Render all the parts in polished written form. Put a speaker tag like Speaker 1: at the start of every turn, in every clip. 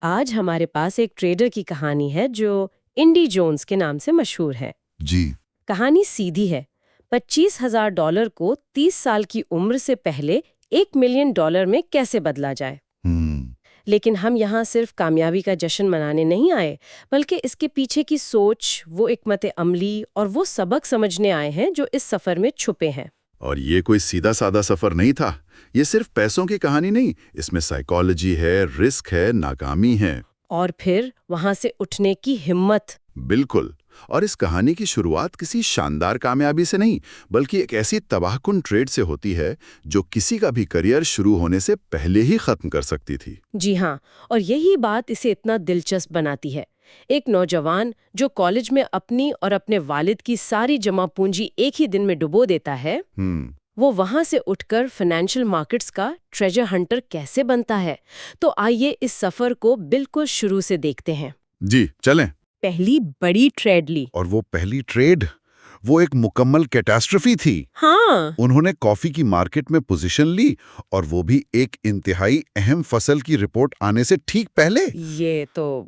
Speaker 1: آج ہمارے پاس ایک ٹریڈر کی کہانی ہے جو انڈی جونز کے نام سے مشہور ہے۔
Speaker 2: جی۔
Speaker 1: کہانی سیدھی ہے۔ $25,000 کو 30 سال کی عمر سے پہلے $1 ملین میں کیسے بدلا جائے۔ لیکن ہم یہاں صرف کامیابی کا جشن منانے نہیں آئے، بلکہ اس کے پیچھے کی سوچ، وہ حکمت عملی اور وہ سبق سمجھنے آئے ہیں جو اس سفر میں چھپے ہیں۔
Speaker 2: اور یہ کوئی سیدھا سادہ سفر نہیں تھا۔ یہ صرف پیسوں کی کہانی نہیں، اس میں سائیکالوجی ہے، رسک ہے، ناکامی ہے،
Speaker 1: اور پھر وہاں سے اٹھنے کی ہمت۔
Speaker 2: بالکل۔ اور اس کہانی کی شروعات کسی شاندار کامیابی سے نہیں، بلکہ ایک ایسی تباہ کن ٹریڈ سے ہوتی ہے جو کسی کا بھی کریئر شروع ہونے سے پہلے ہی ختم کر سکتی تھی۔
Speaker 1: جی ہاں، اور یہی بات اسے اتنا دلچسپ بناتی ہے۔ ایک نوجوان جو کالج میں اپنی اور اپنے والد کی ساری جمع پونجی ایک ہی دن میں ڈبو دیتا ہے، وہ وہاں سے اٹھ کر فائنینشل مارکیٹس کا ٹریجر ہنٹر کیسے بنتا ہے۔ تو آئیے اس سفر کو بالکل شروع سے دیکھتے ہیں۔
Speaker 2: جی چلیں۔
Speaker 1: پہلی بڑی ٹریڈ لی۔
Speaker 2: اور وہ پہلی ٹریڈ، وہ ایک مکمل کیٹاسٹرفی تھی۔
Speaker 1: ہاں،
Speaker 2: انہوں نے کافی کی مارکیٹ میں پوزیشن لی، اور وہ بھی ایک انتہائی اہم فصل کی رپورٹ آنے سے ٹھیک پہلے۔
Speaker 1: یہ تو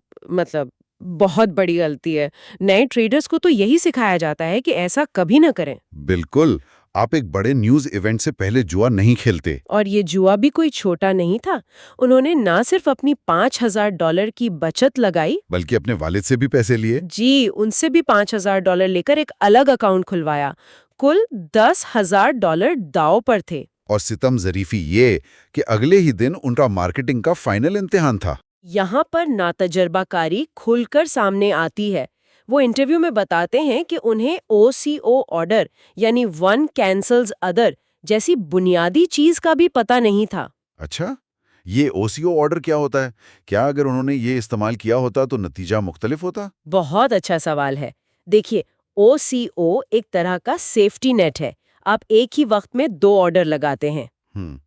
Speaker 1: بہت بڑی غلطی ہے۔ نئے ٹریڈرز کو تو یہی سکھایا جاتا ہے کہ ایسا کبھی نہ کریں۔
Speaker 2: بالکل، آپ ایک بڑے نیوز ایونٹ سے پہلے جوا نہیں کھیلتے۔
Speaker 1: اور یہ جوا بھی کوئی چھوٹا نہیں تھا۔ انہوں نے نہ صرف اپنی $5,000 کی بچت لگائی،
Speaker 2: بلکہ اپنے والد سے بھی پیسے لیے۔
Speaker 1: جی، ان سے بھی $5,000 لے کر ایک الگ اکاؤنٹ کھلوایا۔ کل $10,000 داؤ پر تھے۔
Speaker 2: اور ستم ظریفی یہ کہ اگلے ہی دن ان کا مارکیٹنگ کا فائنل امتحان تھا۔
Speaker 1: یہاں پر ناتجربہ کاری کھل کر سامنے آتی ہے۔ وہ انٹرویو میں بتاتے ہیں کہ انہیں OCO آرڈر یعنی ون کینسلز ادر جیسی بنیادی چیز کا بھی پتہ نہیں تھا۔
Speaker 2: اچھا، یہ OCO آرڈر کیا ہوتا ہے؟ کیا اگر انہوں نے یہ استعمال کیا ہوتا تو نتیجہ مختلف ہوتا؟
Speaker 1: بہت اچھا سوال ہے۔ دیکھیے، OCO ایک طرح کا سیفٹی نیٹ ہے۔ آپ ایک ہی وقت میں 2 آرڈر لگاتے ہیں،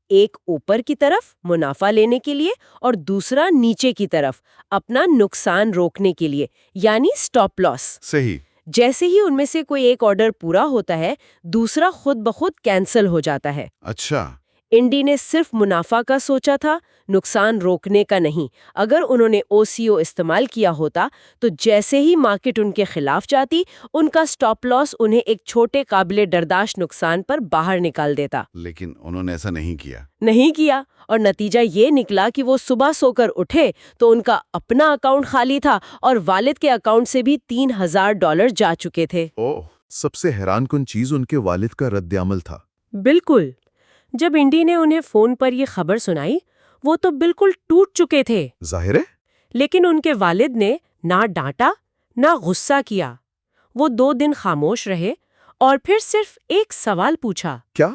Speaker 1: ایک اوپر کی طرف منافع لینے کے لیے اور دوسرا نیچے کی طرف اپنا نقصان روکنے کے لیے، یعنی سٹاپ لاس۔
Speaker 2: صحیح۔
Speaker 1: جیسے ہی ان میں سے کوئی ایک آرڈر پورا ہوتا ہے، دوسرا خود بخود کینسل ہو جاتا ہے۔
Speaker 2: اچھا۔
Speaker 1: انڈی نے صرف منافع کا سوچا تھا، نقصان روکنے کا نہیں۔ اگر انہوں نے OCO استعمال کیا ہوتا تو جیسے ہی مارکیٹ ان کے خلاف جاتی، ان کا سٹاپ لاس انہیں ایک چھوٹے قابل برداشت نقصان پر باہر نکال دیتا۔
Speaker 2: لیکن انہوں نے ایسا نہیں کیا۔
Speaker 1: اور نتیجہ یہ نکلا کہ وہ صبح سو کر اٹھے تو ان کا اپنا اکاؤنٹ خالی تھا اور والد کے اکاؤنٹ سے بھی $3,000 جا چکے تھے۔
Speaker 2: سب سے حیران کن چیز ان کے والد کا رد عمل تھا۔
Speaker 1: بالکل۔ جب انڈی نے انہیں فون پر یہ خبر سنائی، وہ تو بالکل ٹوٹ چکے تھے۔
Speaker 2: ظاہر ہے۔
Speaker 1: لیکن ان کے والد نے نہ ڈانٹا نہ غصہ کیا۔ وہ 2 دن خاموش رہے اور پھر صرف ایک سوال پوچھا،
Speaker 2: کیا؟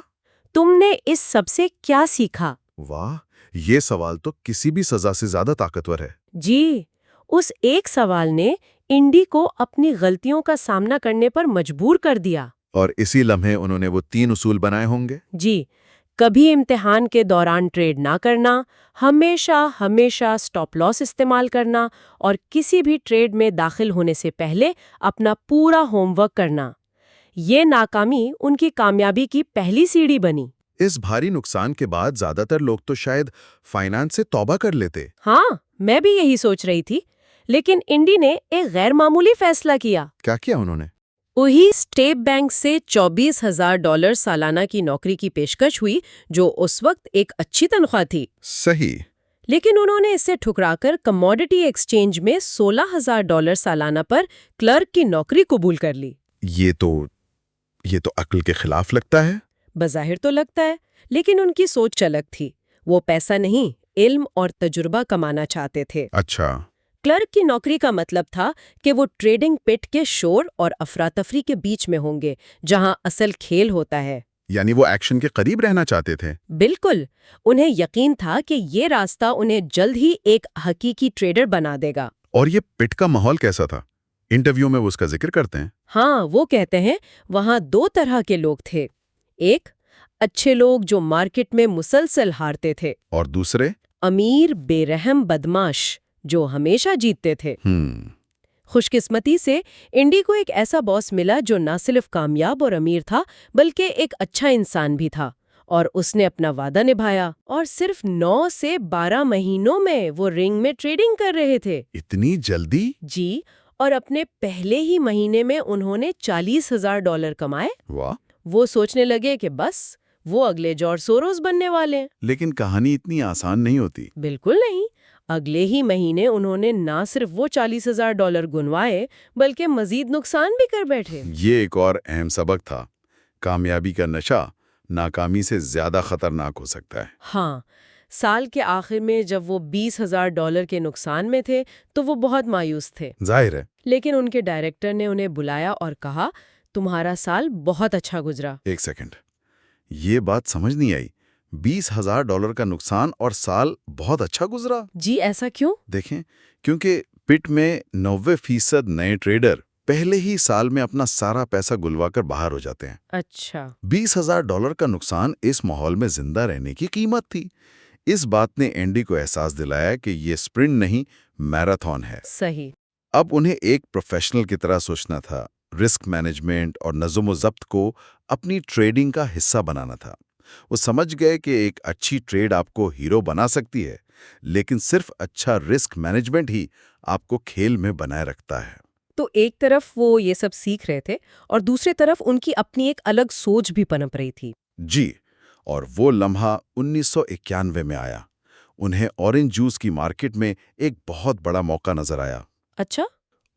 Speaker 1: تم نے اس سب سے کیا سیکھا؟
Speaker 2: واہ، یہ سوال تو کسی بھی سزا سے زیادہ طاقتور ہے۔
Speaker 1: جی، اس ایک سوال نے انڈی کو اپنی غلطیوں کا سامنا کرنے پر مجبور کر دیا۔
Speaker 2: اور اسی لمحے انہوں نے وہ 3 اصول بنائے ہوں گے۔
Speaker 1: جی، کبھی امتحان کے دوران ٹریڈ نہ کرنا، ہمیشہ سٹاپ لاس استعمال کرنا، اور کسی بھی ٹریڈ میں داخل ہونے سے پہلے اپنا پورا ہوم ورک کرنا۔ یہ ناکامی ان کی کامیابی کی پہلی سیڑھی بنی۔
Speaker 2: اس بھاری نقصان کے بعد زیادہ تر لوگ تو شاید فائنانس سے توبہ کر لیتے۔
Speaker 1: ہاں، میں بھی یہی سوچ رہی تھی، لیکن انڈی نے ایک غیر معمولی فیصلہ کیا۔
Speaker 2: کیا کیا انہوں نے؟
Speaker 1: وہی اسٹیٹ بینک سے $24,000 سالانہ کی نوکری کی پیشکش ہوئی، جو اس وقت ایک اچھی تنخواہ تھی۔
Speaker 2: صحیح۔
Speaker 1: لیکن انہوں نے اسے ٹھکرا کر کموڈٹی ایکسچینج میں $16,000 سالانہ پر کلرک کی نوکری قبول کر لی۔
Speaker 2: یہ تو عقل کے خلاف لگتا ہے۔
Speaker 1: بظاہر تو لگتا ہے، لیکن ان کی سوچ الگ تھی۔ وہ پیسہ نہیں، علم اور تجربہ کمانا چاہتے تھے۔
Speaker 2: اچھا۔
Speaker 1: کلرک کی نوکری کا مطلب تھا کہ وہ ٹریڈنگ پٹ کے شور اور افراتفری کے بیچ میں ہوں گے، جہاں اصل کھیل ہوتا ہے۔
Speaker 2: یعنی وہ ایکشن کے قریب رہنا چاہتے تھے۔
Speaker 1: بالکل۔ انہیں یقین تھا کہ یہ راستہ انہیں جلد ہی ایک حقیقی ٹریڈر بنا دے گا۔
Speaker 2: اور یہ پٹ کا ماحول کیسا تھا؟ انٹرویو میں وہ اس کا ذکر کرتے ہیں۔
Speaker 1: ہاں، وہ کہتے ہیں وہاں 2 طرح کے لوگ تھے۔ ایک، اچھے لوگ جو مارکیٹ میں مسلسل ہارتے تھے،
Speaker 2: اور دوسرے،
Speaker 1: امیر بے رحم بدماش جو ہمیشہ جیتتے تھے۔ خوش قسمتی سے انڈی کو ایک ایسا باس ملا جو نہ صرف کامیاب اور امیر تھا، بلکہ ایک اچھا انسان بھی تھا، اور اس نے اپنا وعدہ نبھایا اور صرف 9 سے 12 مہینوں میں وہ رنگ میں ٹریڈنگ کر رہے تھے۔
Speaker 2: اتنی جلدی؟
Speaker 1: جی، اور اپنے پہلے ہی مہینے میں انہوں نے $40,000 کمائے۔
Speaker 2: واہ!
Speaker 1: وہ سوچنے لگے کہ بس وہ اگلے جارج سوروس بننے والے ہیں۔
Speaker 2: لیکن کہانی اتنی آسان نہیں ہوتی۔
Speaker 1: بالکل نہیں۔ اگلے ہی مہینے انہوں نے نہ صرف وہ $40,000 گنوائے بلکہ مزید نقصان بھی کر بیٹھے۔
Speaker 2: یہ ایک اور اہم سبق تھا، کامیابی کا نشہ ناکامی سے زیادہ خطرناک ہو سکتا ہے۔
Speaker 1: ہاں، سال کے آخر میں جب وہ $20,000 کے نقصان میں تھے تو وہ بہت مایوس تھے۔
Speaker 2: ظاہر ہے۔
Speaker 1: لیکن ان کے ڈائریکٹر نے انہیں بلایا اور کہا، تمہارا سال بہت اچھا گزرا۔
Speaker 2: ایک سیکنڈ، یہ بات سمجھ نہیں آئی۔ $20,000 کا نقصان اور سال بہت اچھا گزرا؟
Speaker 1: جی، ایسا کیوں؟
Speaker 2: دیکھیں، کیونکہ پٹ میں 90% نئے ٹریڈر پہلے ہی سال میں اپنا سارا پیسہ گلوا کر باہر ہو جاتے ہیں۔
Speaker 1: اچھا۔
Speaker 2: $20,000 کا نقصان اس ماحول میں زندہ رہنے کی قیمت تھی۔ اس بات نے اینڈی کو احساس دلایا کہ یہ سپرنٹ نہیں، میراتھن ہے۔
Speaker 1: صحیح۔
Speaker 2: اب انہیں ایک پروفیشنل کی طرح سوچنا تھا، رسک مینجمنٹ اور نظم و ضبط کو اپنی ٹریڈنگ کا حصہ بنانا تھا۔ وہ سمجھ گئے کہ ایک اچھی ٹریڈ آپ کو ہیرو بنا سکتی ہے، لیکن صرف اچھا رسک مینجمنٹ ہی آپ کو کھیل میں بنائے رکھتا ہے۔
Speaker 1: تو ایک طرف وہ یہ سب سیکھ رہے تھے اور دوسری طرف ان کی اپنی ایک الگ سوچ بھی پنپ رہی تھی۔
Speaker 2: جی، اور وہ لمحہ 1991 میں آیا۔ انہیں اورنج جوس کی مارکیٹ میں ایک بہت بڑا موقع نظر آیا۔
Speaker 1: اچھا؟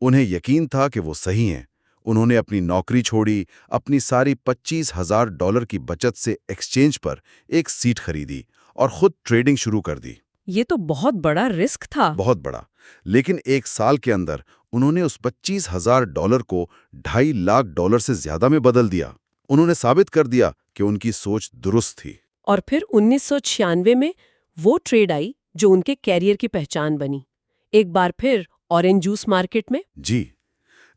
Speaker 2: انہیں یقین تھا کہ وہ صحیح ہیں۔ انہوں نے اپنی نوکری چھوڑی، اپنی ساری $25,000 کی بچت سے ایکسچینج پر ایک سیٹ خریدی اور خود ٹریڈنگ شروع کر دی۔
Speaker 1: یہ تو بہت بڑا رسک تھا۔
Speaker 2: بہت بڑا، لیکن ایک سال کے اندر انہوں نے اس $25,000 کو $2.5 لاکھ سے زیادہ میں بدل دیا۔ انہوں نے ثابت کر دیا کہ ان کی سوچ درست تھی۔
Speaker 1: اور پھر 1996 میں وہ ٹریڈ آئی جو ان کے کیریئر کی پہچان بنی۔ ایک بار پھر اورنج جوس مارکیٹ میں۔
Speaker 2: جی،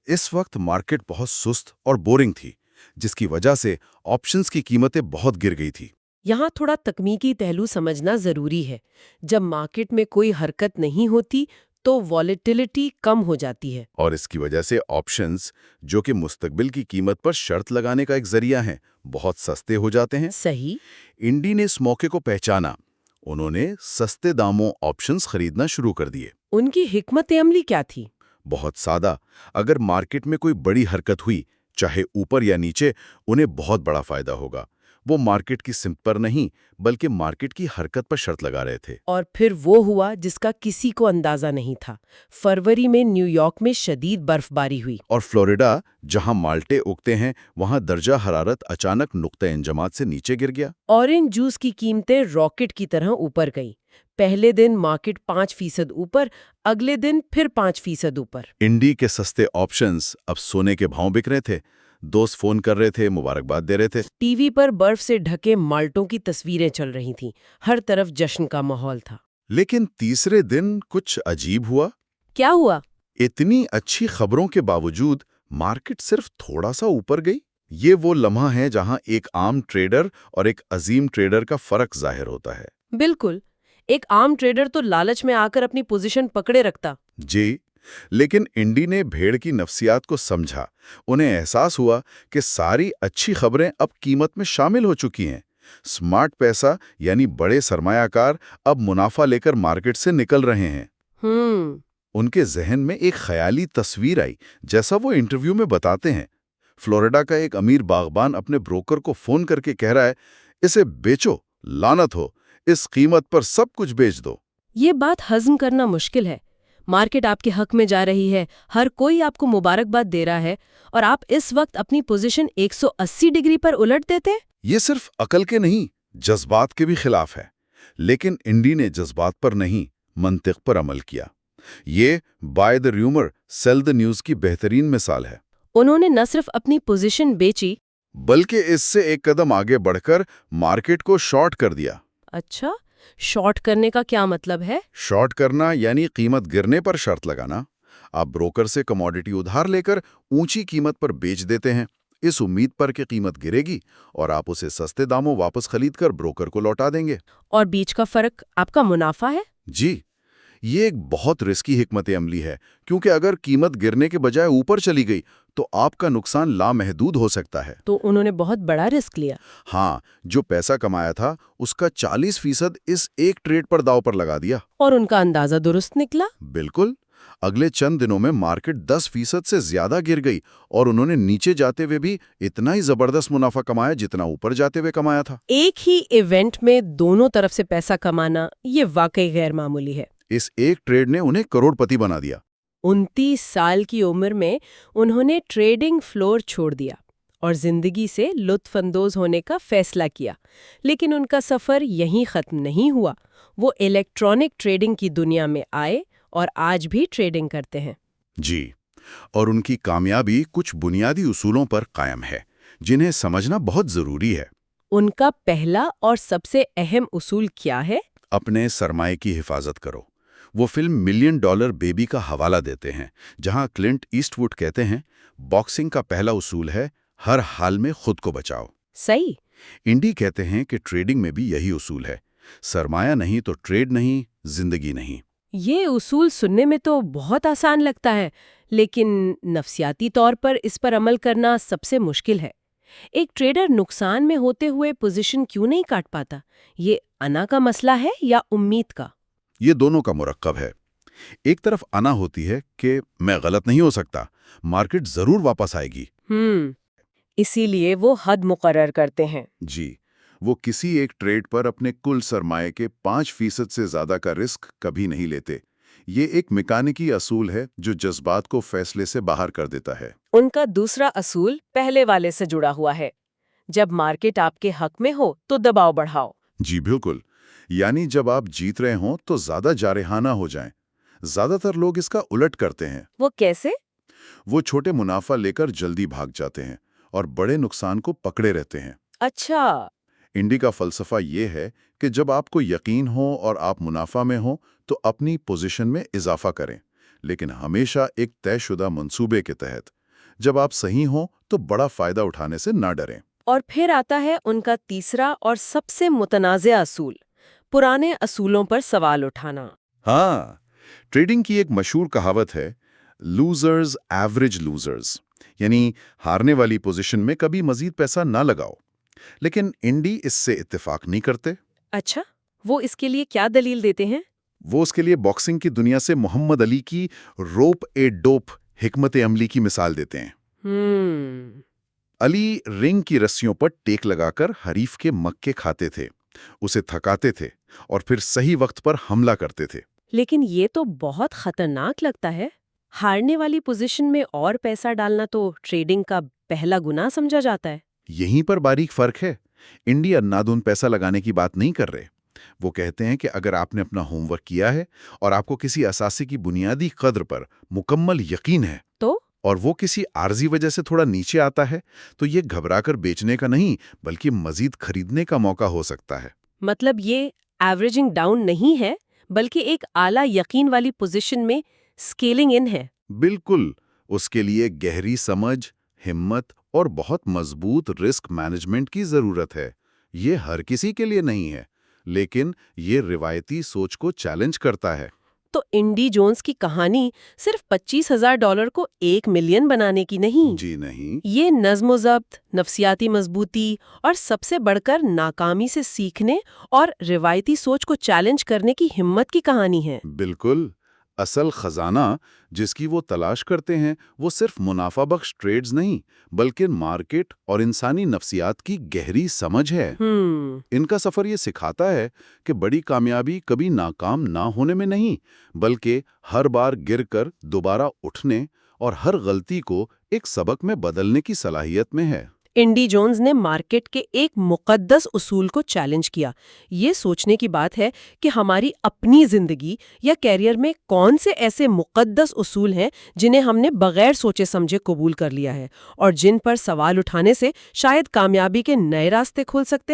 Speaker 2: اس وقت مارکیٹ بہت سست اور بورنگ تھی، جس کی وجہ سے آپشنز کی قیمتیں بہت گر گئی تھی۔
Speaker 1: یہاں تھوڑا تکنیکی پہلو سمجھنا ضروری ہے۔ جب مارکیٹ میں کوئی حرکت نہیں ہوتی تو والیٹیلٹی کم ہو جاتی ہے،
Speaker 2: اور اس کی وجہ سے آپشنز، جو کہ مستقبل کی قیمت پر شرط لگانے کا ایک ذریعہ ہیں، بہت سستے ہو جاتے ہیں۔
Speaker 1: صحیح۔
Speaker 2: انڈی نے اس موقع کو پہچانا۔ انہوں نے سستے داموں آپشنز خریدنا شروع کر دیے۔
Speaker 1: ان کی حکمت عملی کیا تھی؟
Speaker 2: بہت سادہ، اگر مارکیٹ میں کوئی بڑی حرکت ہوئی، چاہے اوپر یا نیچے، انہیں بہت بڑا فائدہ ہوگا۔ وہ مارکیٹ کی سمت پر نہیں بلکہ مارکیٹ کی حرکت پر شرط لگا رہے تھے۔
Speaker 1: اور پھر وہ ہوا جس کا کسی کو اندازہ نہیں تھا۔ فروری میں نیو یارک میں شدید برف باری ہوئی،
Speaker 2: اور فلوریڈا، جہاں مالٹے اگتے ہیں، وہاں درجہ حرارت اچانک نقطہ انجماد سے نیچے گر گیا۔
Speaker 1: اورنج جوس کی قیمتیں راکٹ کی طرح اوپر گئیں۔ پہلے دن مارکیٹ 5% اوپر، اگلے دن پھر 5% اوپر۔
Speaker 2: انڈی کے سستے آپشنز اب سونے کے بھاؤں بک رہے تھے۔ دوست فون کر رہے تھے، مبارکباد دے رہے تھے۔
Speaker 1: ٹی وی پر برف سے ڈھکے مالٹوں کی تصویریں چل رہی تھیں، ہر طرف جشن کا ماحول تھا۔
Speaker 2: لیکن تیسرے دن کچھ عجیب ہوا۔
Speaker 1: کیا ہوا؟
Speaker 2: اتنی اچھی خبروں کے باوجود مارکیٹ صرف تھوڑا سا اوپر گئی۔ یہ وہ لمحہ ہے جہاں ایک عام ٹریڈر اور ایک عظیم ٹریڈر کا فرق ظاہر ہوتا ہے۔
Speaker 1: بالکل، ایک عام ٹریڈر تو لالچ میں آ کر اپنی پوزیشن پکڑے رکھتا۔
Speaker 2: جی، لیکن انڈی نے بھیڑ کی نفسیات کو سمجھا۔ انہیں احساس ہوا کہ ساری اچھی خبریں اب قیمت میں شامل ہو چکی ہیں۔ سمارٹ پیسہ یعنی بڑے سرمایہ کار اب منافع لے کر مارکیٹ سے نکل رہے ہیں۔ ان کے ذہن میں ایک خیالی تصویر آئی، جیسا وہ انٹرویو میں بتاتے ہیں۔ فلوریڈا کا ایک امیر باغبان اپنے بروکر کو فون کر کے کہہ رہا ہے، اسے بیچو، لعنت ہو، اس قیمت پر سب کچھ بیچ دو۔
Speaker 1: یہ بات ہضم کرنا مشکل ہے۔ مارکیٹ آپ کے حق میں جا رہی ہے، ہر کوئی آپ کو مبارکباد دے رہا ہے، اور آپ اس وقت اپنی پوزیشن 180 ڈگری پر الٹ دیتے۔
Speaker 2: یہ صرف عقل کے نہیں، جذبات کے بھی خلاف ہے۔ لیکن انڈی نے جذبات پر نہیں، منطق پر عمل کیا۔ یہ buy the rumour sell the news کی بہترین مثال ہے۔
Speaker 1: انہوں نے نہ صرف اپنی پوزیشن بیچی
Speaker 2: بلکہ اس سے ایک قدم آگے بڑھ کر مارکیٹ کو شارٹ کر دیا۔
Speaker 1: اچھا، شارٹ کرنے کا کیا مطلب ہے؟
Speaker 2: شارٹ کرنا یعنی قیمت گرنے پر شرط لگانا۔ آپ بروکر سے کموڈٹی ادھار لے کر اونچی قیمت پر بیچ دیتے ہیں، اس امید پر کہ قیمت گرے گی اور آپ اسے سستے داموں واپس خرید کر بروکر کو لوٹا دیں گے۔
Speaker 1: اور بیچ کا فرق آپ کا منافع ہے؟
Speaker 2: جی، یہ ایک بہت رسکی حکمت عملی ہے، کیونکہ اگر قیمت گرنے کے بجائے اوپر چلی گئی تو آپ کا نقصان لامحدود ہو سکتا ہے۔
Speaker 1: تو انہوں نے بہت بڑا رسک لیا۔
Speaker 2: ہاں، جو پیسہ کمایا تھا اس کا 40% اس ایک ٹریڈ پر داؤ پر لگا دیا۔
Speaker 1: اور ان کا اندازہ درست نکلا؟
Speaker 2: بالکل۔ اگلے چند دنوں میں مارکیٹ 10% سے زیادہ گر گئی اور انہوں نے نیچے جاتے ہوئے بھی اتنا ہی زبردست منافع کمایا جتنا اوپر جاتے ہوئے کمایا تھا۔
Speaker 1: ایک ہی ایونٹ میں دونوں طرف سے پیسہ کمانا یہ واقعی غیر معمولی ہے۔
Speaker 2: اس ایک ٹریڈ نے انہیں کروڑ پتی بنا دیا۔
Speaker 1: 29 سال کی عمر میں انہوں نے ٹریڈنگ فلور چھوڑ دیا اور زندگی سے لطف اندوز ہونے کا فیصلہ کیا، لیکن ان کا سفر یہیں ختم نہیں ہوا۔ وہ الیکٹرانک ٹریڈنگ کی دنیا میں آئے اور آج بھی ٹریڈنگ کرتے ہیں۔
Speaker 2: جی، اور ان کی کامیابی کچھ بنیادی اصولوں پر قائم ہے جنہیں سمجھنا بہت ضروری ہے۔
Speaker 1: ان کا پہلا اور سب سے اہم اصول کیا ہے؟
Speaker 2: اپنے سرمائے کی حفاظت کرو۔ وہ فلم ملین ڈالر بیبی کا حوالہ دیتے ہیں، جہاں کلنٹ ایسٹ ووڈ کہتے ہیں، باکسنگ کا پہلا اصول ہے ہر حال میں خود کو بچاؤ۔
Speaker 1: صحیح۔
Speaker 2: انڈی کہتے ہیں کہ ٹریڈنگ میں بھی یہی اصول ہے، سرمایہ نہیں تو ٹریڈ نہیں، زندگی نہیں۔
Speaker 1: یہ اصول سننے میں تو بہت آسان لگتا ہے، لیکن نفسیاتی طور پر اس پر عمل کرنا سب سے مشکل ہے۔ ایک ٹریڈر نقصان میں ہوتے ہوئے پوزیشن کیوں نہیں کاٹ پاتا؟ یہ انا کا مسئلہ ہے یا امید کا؟
Speaker 2: یہ دونوں کا مرکب ہے۔ ایک طرف انا ہوتی ہے کہ میں غلط نہیں ہو سکتا، مارکیٹ ضرور واپس آئے گی۔
Speaker 1: اسی لیے وہ حد مقرر کرتے ہیں۔
Speaker 2: جی، وہ کسی ایک ٹریڈ پر اپنے کل سرمایے کے 5% سے زیادہ کا رسک کبھی نہیں لیتے۔ یہ ایک میکانکی اصول ہے جو جذبات کو فیصلے سے باہر کر دیتا ہے۔
Speaker 1: ان کا دوسرا اصول پہلے والے سے جڑا ہوا ہے، جب مارکیٹ آپ کے حق میں ہو تو دباؤ بڑھاؤ۔
Speaker 2: جی بالکل، یعنی جب آپ جیت رہے ہوں تو زیادہ جارحانہ ہو جائیں۔ زیادہ تر لوگ اس کا الٹ کرتے ہیں۔
Speaker 1: وہ کیسے؟
Speaker 2: وہ چھوٹے منافع لے کر جلدی بھاگ جاتے ہیں اور بڑے نقصان کو پکڑے رہتے ہیں۔
Speaker 1: اچھا۔
Speaker 2: انڈی کا فلسفہ یہ ہے کہ جب آپ کو یقین ہو اور آپ منافع میں ہوں تو اپنی پوزیشن میں اضافہ کریں، لیکن ہمیشہ ایک طے شدہ منصوبے کے تحت۔ جب آپ صحیح ہوں تو بڑا فائدہ اٹھانے سے نہ ڈریں۔
Speaker 1: اور پھر آتا ہے ان کا تیسرا اور سب سے متنازع اصول، پرانے اصولوں پر سوال اٹھانا۔
Speaker 2: ہاں، ٹریڈنگ کی ایک مشہور کہاوت ہے، لوزرز ایوریج لوزرز، یعنی ہارنے والی پوزیشن میں کبھی مزید پیسہ نہ لگاؤ۔ لیکن انڈی اس سے اتفاق نہیں کرتے۔
Speaker 1: اچھا، وہ اس کے لیے کیا دلیل دیتے ہیں؟
Speaker 2: وہ اس کے لیے باکسنگ کی دنیا سے محمد علی کی روپ اے ڈوپ حکمت عملی کی مثال دیتے ہیں۔ علی رنگ کی رسیوں پر ٹیک لگا کر حریف کے مکے کھاتے تھے، اسے تھکاتے تھے اور پھر صحیح وقت پر حملہ کرتے تھے۔
Speaker 1: لیکن یہ تو بہت خطرناک لگتا ہے۔ ہارنے والی پوزیشن میں اور پیسہ ڈالنا تو ٹریڈنگ کا پہلا گناہ سمجھا جاتا ہے۔
Speaker 2: یہیں پر باریک فرق ہے۔ انڈی اندھادھند پیسہ لگانے کی بات نہیں کر رہے۔ وہ کہتے ہیں کہ اگر آپ نے اپنا ہوم ورک کیا ہے اور آپ کو کسی اثاثے کی بنیادی قدر پر مکمل یقین ہے
Speaker 1: تو
Speaker 2: اور وہ کسی عارضی وجہ سے تھوڑا نیچے آتا ہے تو یہ گھبرا کر بیچنے کا نہیں بلکہ مزید خریدنے کا موقع ہو سکتا ہے۔
Speaker 1: مطلب یہ ایوریجنگ ڈاؤن نہیں ہے بلکہ ایک اعلیٰ یقین والی پوزیشن میں اسکیلنگ ان ہے۔
Speaker 2: بالکل، اس کے لیے گہری سمجھ، ہمت اور بہت مضبوط رسک مینجمنٹ کی ضرورت ہے۔ یہ ہر کسی کے لیے نہیں ہے، لیکن یہ روایتی سوچ کو چیلنج کرتا ہے۔
Speaker 1: تو انڈی جونز کی کہانی صرف $25,000 کو 1 ملین بنانے کی نہیں۔
Speaker 2: جی نہیں،
Speaker 1: یہ نظم و ضبط، نفسیاتی مضبوطی اور سب سے بڑھ کر ناکامی سے سیکھنے اور روایتی سوچ کو چیلنج کرنے کی ہمت کی کہانی ہے۔
Speaker 2: بالکل۔ اصل خزانہ جس کی وہ تلاش کرتے ہیں وہ صرف منافع بخش ٹریڈز نہیں بلکہ مارکیٹ اور انسانی نفسیات کی گہری سمجھ ہے۔ ان کا سفر یہ سکھاتا ہے کہ بڑی کامیابی کبھی ناکام نہ ہونے میں نہیں بلکہ ہر بار گر کر دوبارہ اٹھنے اور ہر غلطی کو ایک سبق میں بدلنے کی صلاحیت میں ہے۔
Speaker 1: انڈی جونز نے مارکیٹ کے ایک مقدس اصول کو چیلنج کیا۔ یہ سوچنے کی بات ہے کہ ہماری اپنی زندگی یا کیریئر میں کون سے ایسے مقدس اصول ہیں جنہیں ہم نے بغیر سوچے سمجھے قبول کر لیا ہے اور جن پر سوال اٹھانے سے شاید کامیابی کے نئے راستے کھل سکتے ہیں۔